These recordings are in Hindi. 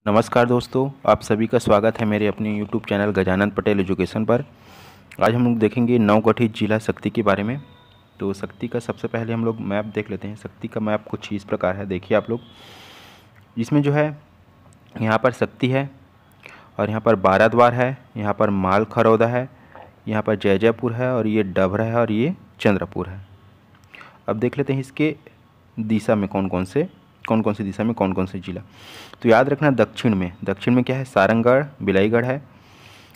नमस्कार दोस्तों, आप सभी का स्वागत है मेरे अपने YouTube channel Gajanan Patel education पर। आज हम लोग देखेंगे नवगठित जिला शक्ति के बारे में। तो शक्ति का सबसे पहले हम लोग मैप देख लेते हैं। शक्ति का मैप कुछ इस प्रकार है, देखिए आप लोग। इसमें जो है यहाँ पर शक्ति है और यहाँ पर बाराद्वार है, यहाँ पर माल खरौदा है, यहाँ पर जयजयपुर है और ये डभरा है और ये चंद्रपुर है। अब देख लेते हैं इसके दिशा में कौन कौन सी दिशा में कौन कौन से जिला। तो याद रखना, दक्षिण में क्या है, सारंगगढ़ बिलाईगढ़ है।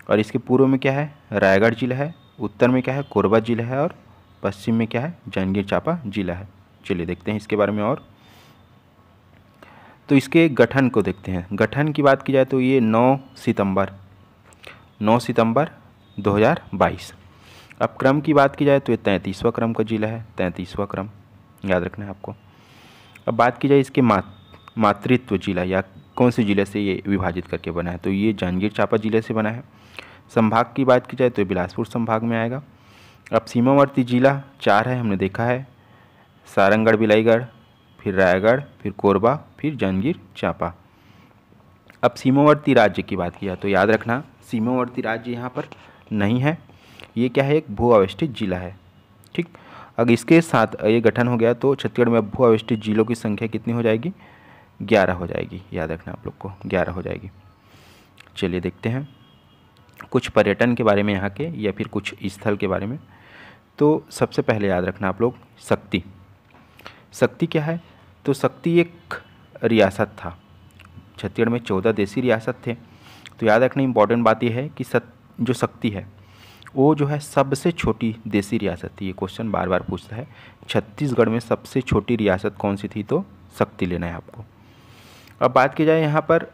और इसके पूर्व में क्या है, रायगढ़ जिला है। उत्तर में क्या है, कोरबा जिला है। और पश्चिम में क्या है, जांजगीर चांपा जिला है। चलिए देखते हैं इसके बारे में। और तो इसके गठन को देखते हैं। गठन की बात की जाए तो ये 9 सितंबर 2022। अब क्रम की बात की जाए तो ये 33वां क्रम का जिला है, 33वां क्रम याद रखना है आपको। अब बात की जाए इसके मातृत्व जिला या कौन से जिले से ये विभाजित करके बना है, तो ये जांजगीर चांपा जिले से बना है। संभाग की बात की जाए तो बिलासपुर संभाग में आएगा। अब सीमावर्ती जिला 4 है, हमने देखा है, सारंगगढ़ बिलाईगढ़, फिर रायगढ़, फिर कोरबा, फिर जांजगीर चांपा। अब सीमावर्ती राज्य की बात की जाए तो याद रखना, सीमावर्ती राज्य यहाँ पर नहीं है। ये क्या है, एक भू अवस्थित जिला है। ठीक, अगर इसके साथ ये गठन हो गया तो छत्तीसगढ़ में भू अवस्थित जिलों की संख्या कितनी हो जाएगी, 11 हो जाएगी। याद रखना आप लोग को, 11 हो जाएगी। चलिए देखते हैं कुछ पर्यटन के बारे में यहाँ के, या फिर कुछ स्थल के बारे में। तो सबसे पहले याद रखना आप लोग, शक्ति क्या है, तो शक्ति एक रियासत था। छत्तीसगढ़ में 14 देसी रियासत थे। तो याद रखना इंपॉर्टेंट बात यह है कि जो शक्ति है वो जो है सबसे छोटी देसी रियासत थी। ये क्वेश्चन बार बार पूछता है, छत्तीसगढ़ में सबसे छोटी रियासत कौन सी थी, तो शक्ति लेना है आपको। अब बात की जाए यहाँ पर,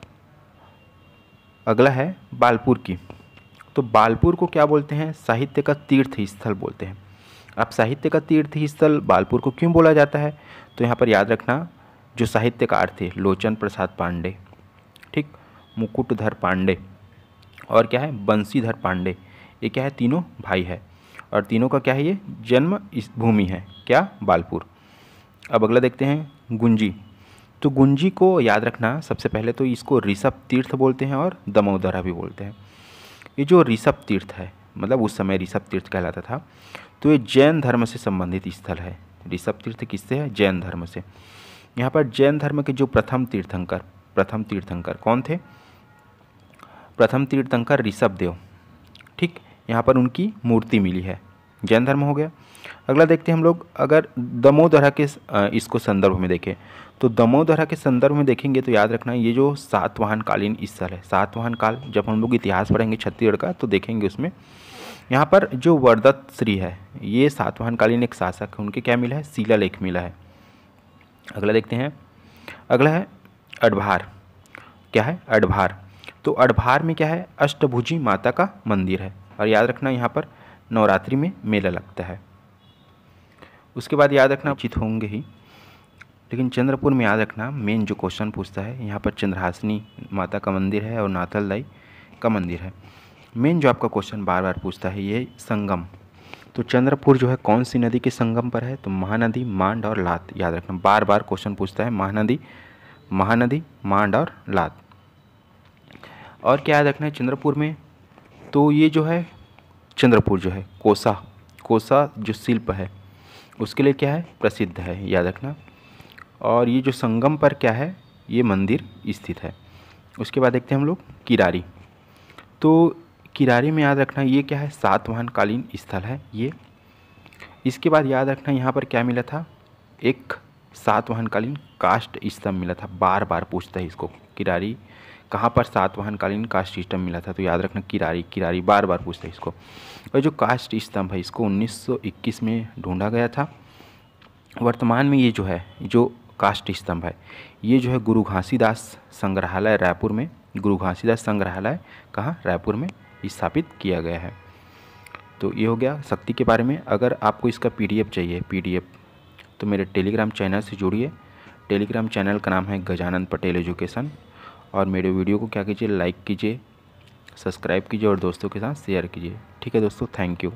अगला है बालपुर की। तो बालपुर को क्या बोलते हैं, साहित्य का तीर्थ स्थल बोलते हैं। अब साहित्य का तीर्थ स्थल बालपुर को क्यों बोला जाता है, तो यहाँ पर याद रखना, जो साहित्यकार थे लोचन प्रसाद पांडे, ठीक, मुकुटधर पांडे और क्या है, बंशीधर पांडे, ये क्या है, तीनों भाई है। और तीनों का क्या है, ये जन्म इस भूमि है, क्या, बालपुर। अब अगला देखते हैं गुंजी। तो गुंजी को याद रखना, सबसे पहले तो इसको ऋषभ तीर्थ बोलते हैं और दमोदरा भी बोलते हैं। ये जो ऋषभ तीर्थ है, मतलब उस समय ऋषभ तीर्थ कहलाता था, तो ये जैन धर्म से संबंधित स्थल है। ऋषभ तीर्थ किससे है, जैन धर्म से। यहाँ पर जैन धर्म के जो प्रथम तीर्थंकर कौन थे, प्रथम तीर्थंकर ऋषभ देव। ठीक, यहाँ पर उनकी मूर्ति मिली है, जैन धर्म हो गया। अगला देखते हैं हम लोग, अगर दमोदरा के इसको संदर्भ में देखें, तो दमोदरा के संदर्भ में देखेंगे तो याद रखना, ये जो सातवाहन कालीन स्थल है, सातवाहन काल जब हम लोग इतिहास पढ़ेंगे छत्तीसगढ़ का तो देखेंगे उसमें, यहाँ पर जो वरदत्त श्री है, ये सातवाहन कालीन एक शासक है, उनके क्या मिला है, शिलालेख मिला है। अगला देखते हैं, अगला है अडभार। क्या है, अडभार। तो अडभार में क्या है, अष्टभुजी माता का मंदिर है। और याद रखना, यहाँ पर नवरात्रि में मेला लगता है। उसके बाद याद रखना, उचित होंगे ही, लेकिन चंद्रपुर में याद रखना, मेन जो क्वेश्चन पूछता है, यहाँ पर चंद्रहासिनी माता का मंदिर है और नाथलदाई का मंदिर है। मेन जो आपका क्वेश्चन बार बार पूछता है, ये संगम। तो चंद्रपुर जो है कौन सी नदी के संगम पर है, तो महानदी, मांड और लात। याद रखना, बार बार क्वेश्चन पूछता है, महानदी, मांड और लात। और क्या याद रखना है चंद्रपुर में, तो ये जो है चंद्रपुर जो है कोसा जो शिल्प है उसके लिए क्या है, प्रसिद्ध है, याद रखना। और ये जो संगम पर क्या है, ये मंदिर स्थित है। उसके बाद देखते हैं हम लोग किरारी। तो किरारी में याद रखना, ये क्या है, सातवाहन कालीन स्थल है ये। इसके बाद याद रखना, यहाँ पर क्या मिला था, एक सातवाहन कालीन कास्ट स्तंभ मिला था। बार बार पूछता है इसको, किरारी कहाँ पर सातवाहन कालीन कास्ट सिस्टम मिला था, तो याद रखना किरारी बार बार पूछता है इसको। और जो कास्ट स्तंभ है, इसको 1921 में ढूंढा गया था। वर्तमान में ये जो है, जो कास्ट स्तंभ है, ये जो है गुरु घासीदास संग्रहालय रायपुर में, गुरु घासीदास संग्रहालय कहाँ, रायपुर में स्थापित किया गया है। तो ये हो गया शक्ति के बारे में। अगर आपको इसका PDF चाहिए, तो मेरे टेलीग्राम चैनल से जुड़िए। टेलीग्राम चैनल का नाम है गजानन पटेल एजुकेशन। और मेरे वीडियो को क्या कीजिए, लाइक कीजिए, सब्सक्राइब कीजिए और दोस्तों के साथ शेयर कीजिए। ठीक है दोस्तों, थैंक यू।